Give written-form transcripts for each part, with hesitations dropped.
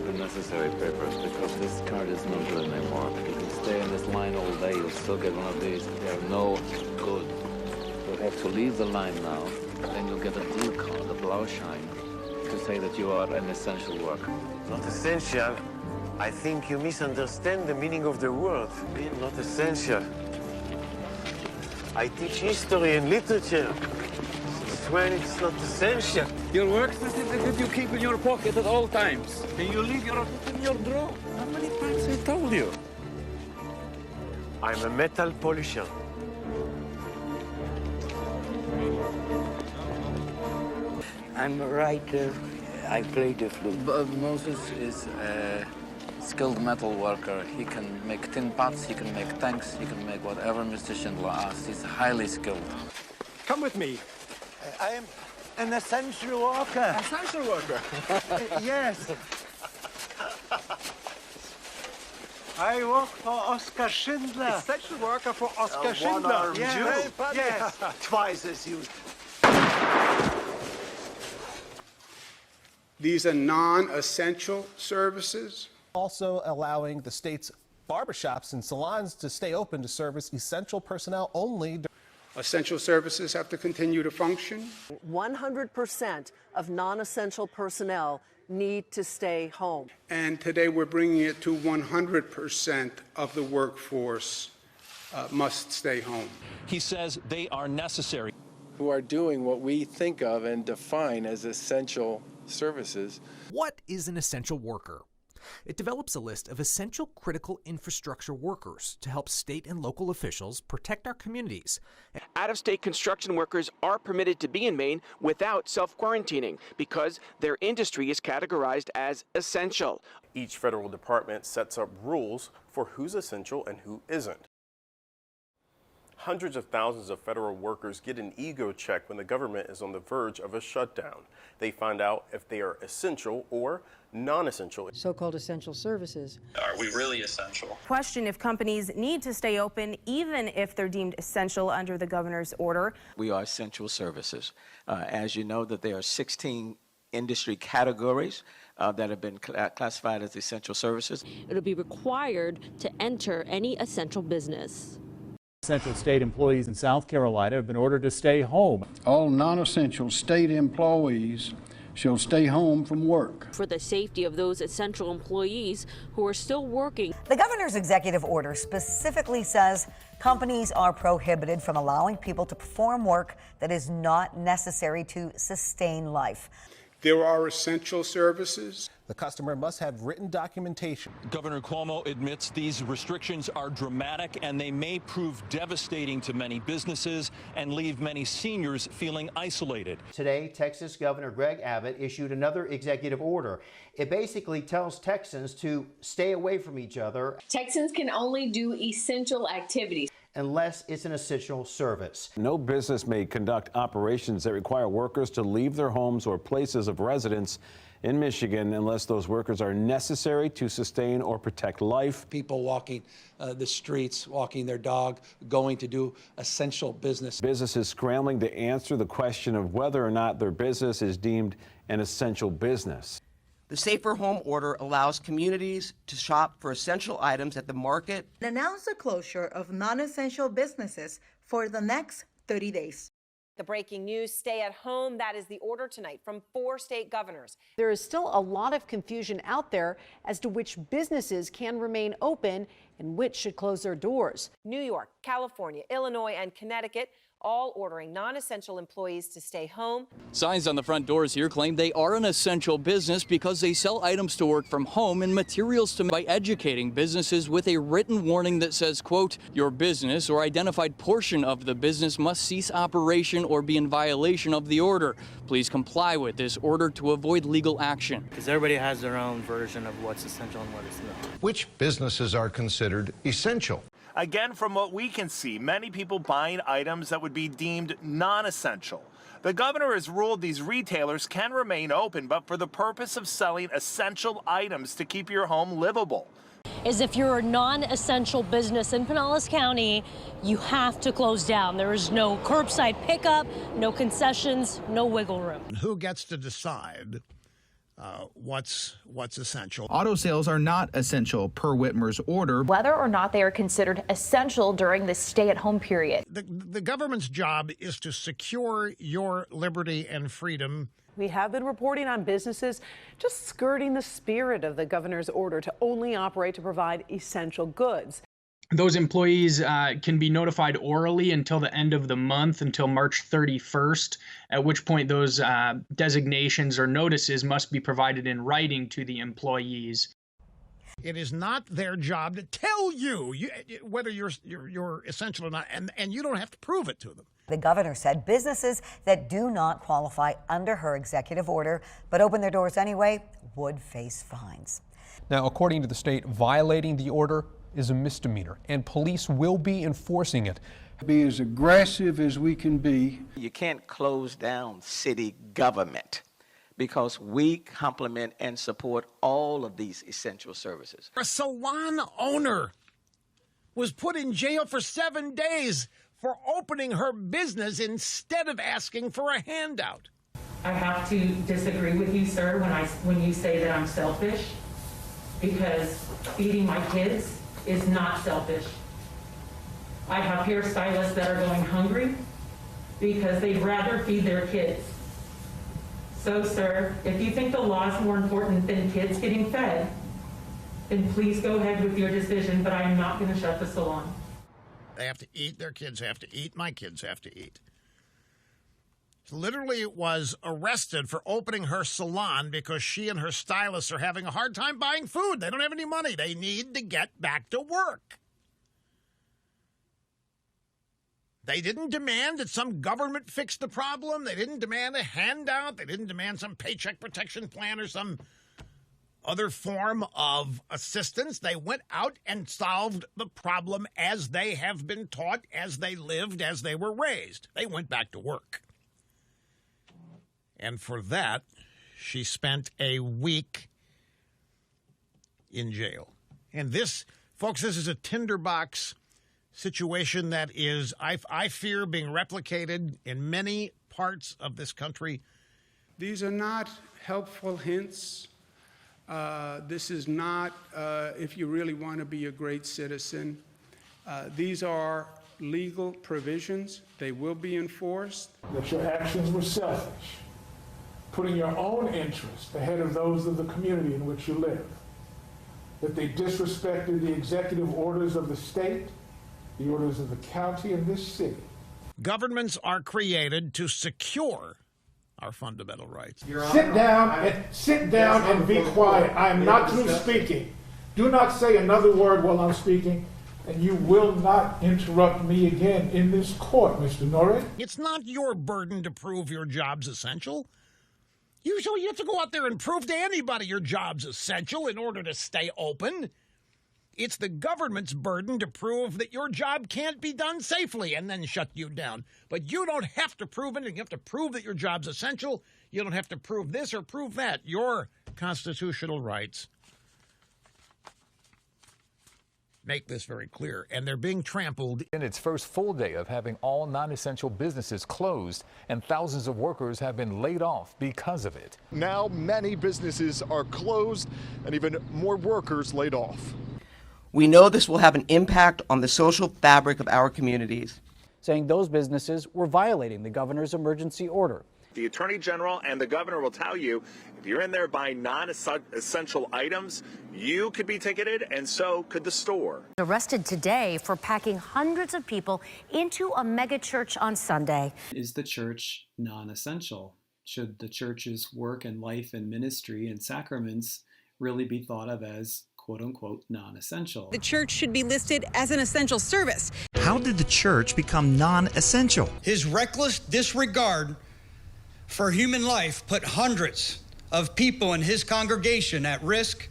the necessary papers because this card is no good anymore. You can stay in this line all day, you'll still get one of these. They are no good. You'll have to leave the line now, then you'll get a blue card, a Blauschein, to say that you are an essential worker. Not essential. I think you misunderstand the meaning of the word. Not essential. I teach history and literature. Since when it's not essential? Your work certificate you keep in your pocket at all times. And you leave your in your drawer. How many times I told you? I'm a metal polisher. I'm a writer. I play the flute. Moses is a skilled metal worker. He can make tin pots, he can make tanks, he can make whatever Mr. Schindler asks. He's highly skilled. Come with me. I am an essential worker. Essential worker? Yes. I work for Oskar Schindler. Essential worker for Oskar Schindler. Yes. Yes. Twice as used. These are non-essential services. Also allowing the state's barbershops and salons to stay open to service essential personnel only. Essential services have to continue to function. 100% of non-essential personnel need to stay home. And today we're bringing it to 100% of the workforce must stay home. He says they are necessary. Who are doing what we think of and define as essential services. What is an essential worker? It develops a list of essential critical infrastructure workers to help state and local officials protect our communities. Out-of-state construction workers are permitted to be in Maine without self-quarantining because their industry is categorized as essential. Each federal department sets up rules for who's essential and who isn't. Hundreds of thousands of federal workers get an ego check when the government is on the verge of a shutdown. They find out if they are essential or non-essential. So-called essential services. Are we really essential? Question if companies need to stay open even if they're deemed essential under the governor's order. We are essential services. As you know, that there are 16 industry categories that have been classified as essential services. It'll be required to enter any essential business. Essential state employees in South Carolina have been ordered to stay home. All non-essential state employees shall stay home from work. For the safety of those essential employees who are still working. The governor's executive order specifically says companies are prohibited from allowing people to perform work that is not necessary to sustain life. There are essential services. The customer must have written documentation. Governor Cuomo admits these restrictions are dramatic and they may prove devastating to many businesses and leave many seniors feeling isolated. Today, Texas Governor Greg Abbott issued another executive order. It basically tells Texans to stay away from each other. Texans can only do essential activities unless it's an essential service. No business may conduct operations that require workers to leave their homes or places of residence in Michigan unless those workers are necessary to sustain or protect life. People walking the streets, walking their dog, going to do essential business. Businesses scrambling to answer the question of whether or not their business is deemed an essential business. The Safer Home Order allows communities to shop for essential items at the market. It announced the closure of non-essential businesses for the next 30 days. The breaking news, stay at home. That is the order tonight from 4 state governors. There is still a lot of confusion out there as to which businesses can remain open and which should close their doors. New York, California, Illinois, and Connecticut all ordering non-essential employees to stay home. Signs on the front doors here claim they are an essential business because they sell items to work from home and materials to by educating businesses with a written warning that says, quote, your business or identified portion of the business must cease operation or be in violation of the order. Please comply with this order to avoid legal action. Because everybody has their own version of what's essential and what is not. Which businesses are considered essential? Again, from what we can see, many people buying items that would be deemed non-essential. The governor has ruled these retailers can remain open, but for the purpose of selling essential items to keep your home livable. Is if you're a non-essential business in Pinellas County, you have to close down. There is no curbside pickup, no concessions, no wiggle room. Who gets to decide what's essential. Auto sales are not essential per Whitmer's order. Whether or not they are considered essential during the stay-at-home period. The government's job is to secure your liberty and freedom. We have been reporting on businesses just skirting the spirit of the governor's order to only operate to provide essential goods. Those employees can be notified orally until the end of the month, until March 31st, at which point those designations or notices must be provided in writing to the employees. It is not their job to tell you whether you're essential or not, and you don't have to prove it to them. The governor said businesses that do not qualify under her executive order but open their doors anyway would face fines. Now, according to the state, violating the order is a misdemeanor, and police will be enforcing it. Be as aggressive as we can be. You can't close down city government because we complement and support all of these essential services. A salon owner was put in jail for 7 days for opening her business instead of asking for a handout. I have to disagree with you, sir, when you say that I'm selfish, because feeding my kids is not selfish. I have hairstylists that are going hungry because they'd rather feed their kids. So, sir, if you think the law is more important than kids getting fed, then please go ahead with your decision, but I am not going to shut the salon. They have to eat, their kids have to eat, my kids have to eat. Literally was arrested for opening her salon because she and her stylist are having a hard time buying food. They don't have any money. They need to get back to work. They didn't demand that some government fix the problem. They didn't demand a handout. They didn't demand some paycheck protection plan or some other form of assistance. They went out and solved the problem as they have been taught, as they lived, as they were raised. They went back to work. And for that, she spent a week in jail. And this, folks, this is a tinderbox situation that is, I fear, being replicated in many parts of this country. These are not helpful hints. This is not if you really want to be a great citizen. These are legal provisions. They will be enforced. That your actions were selfish, putting your own interest ahead of those of the community in which you live. That they disrespected the executive orders of the state, the orders of the county, and this city. Governments are created to secure our fundamental rights. Sit down and be quiet. I am not through speaking. Do not say another word while I'm speaking, and you will not interrupt me again in this court, Mr. Norrie. It's not your burden to prove your job's essential. Usually you have to go out there and prove to anybody your job's essential in order to stay open. It's the government's burden to prove that your job can't be done safely and then shut you down. But you don't have to prove anything. You have to prove that your job's essential. You don't have to prove this or prove that. Your constitutional rights make this very clear, and they're being trampled. In its first full day of having all non-essential businesses closed, and thousands of workers have been laid off because of it. Now many businesses are closed and even more workers laid off. We know this will have an impact on the social fabric of our communities. Saying those businesses were violating the governor's emergency order. The Attorney General and the governor will tell you, if you're in there buying non-essential items, you could be ticketed, and so could the store. Arrested today for packing hundreds of people into a mega church on Sunday. Is the church non-essential? Should the church's work and life and ministry and sacraments really be thought of as quote-unquote non-essential? The church should be listed as an essential service. How did the church become non-essential? His reckless disregard for human life put hundreds of people in his congregation at risk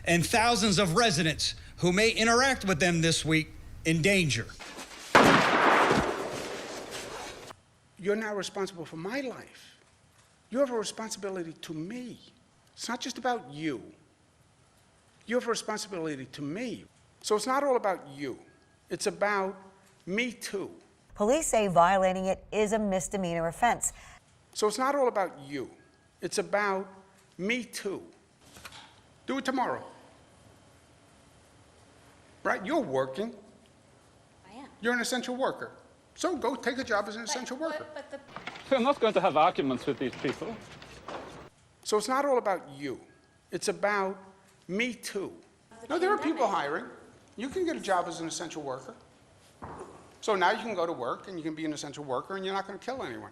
and thousands of residents who may interact with them this week in danger. You're not responsible for my life. You have a responsibility to me. It's not just about you. You have a responsibility to me. So it's not all about you. It's about me too. Police say violating it is a misdemeanor offense. So it's not all about you. It's about Me too. Do it tomorrow. Right? You're working. I am. You're an essential worker. So go take a job as an essential worker. We're not going to have arguments with these people. So it's not all about you. It's about me too. No, there are people hiring. You can get a job as an essential worker. So now you can go to work and you can be an essential worker and you're not going to kill anyone.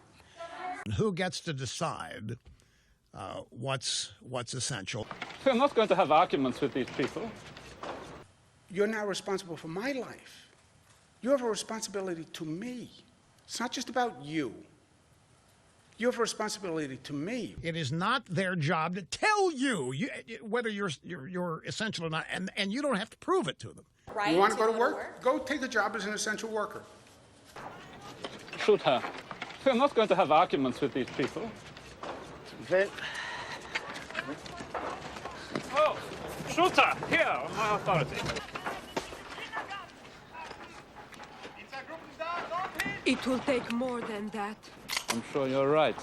Who gets to decide what's essential? We're not going to have arguments with these people. You're now responsible for my life. You have a responsibility to me. It's not just about you. You have a responsibility to me. It is not their job to tell you, whether you're essential or not, and you don't have to prove it to them. Right? You want to go to work? Go take a job as an essential worker. Shoot her. We're not going to have arguments with these people. Oh, shoot her! Here, on my authority. It will take more than that. I'm sure you're right.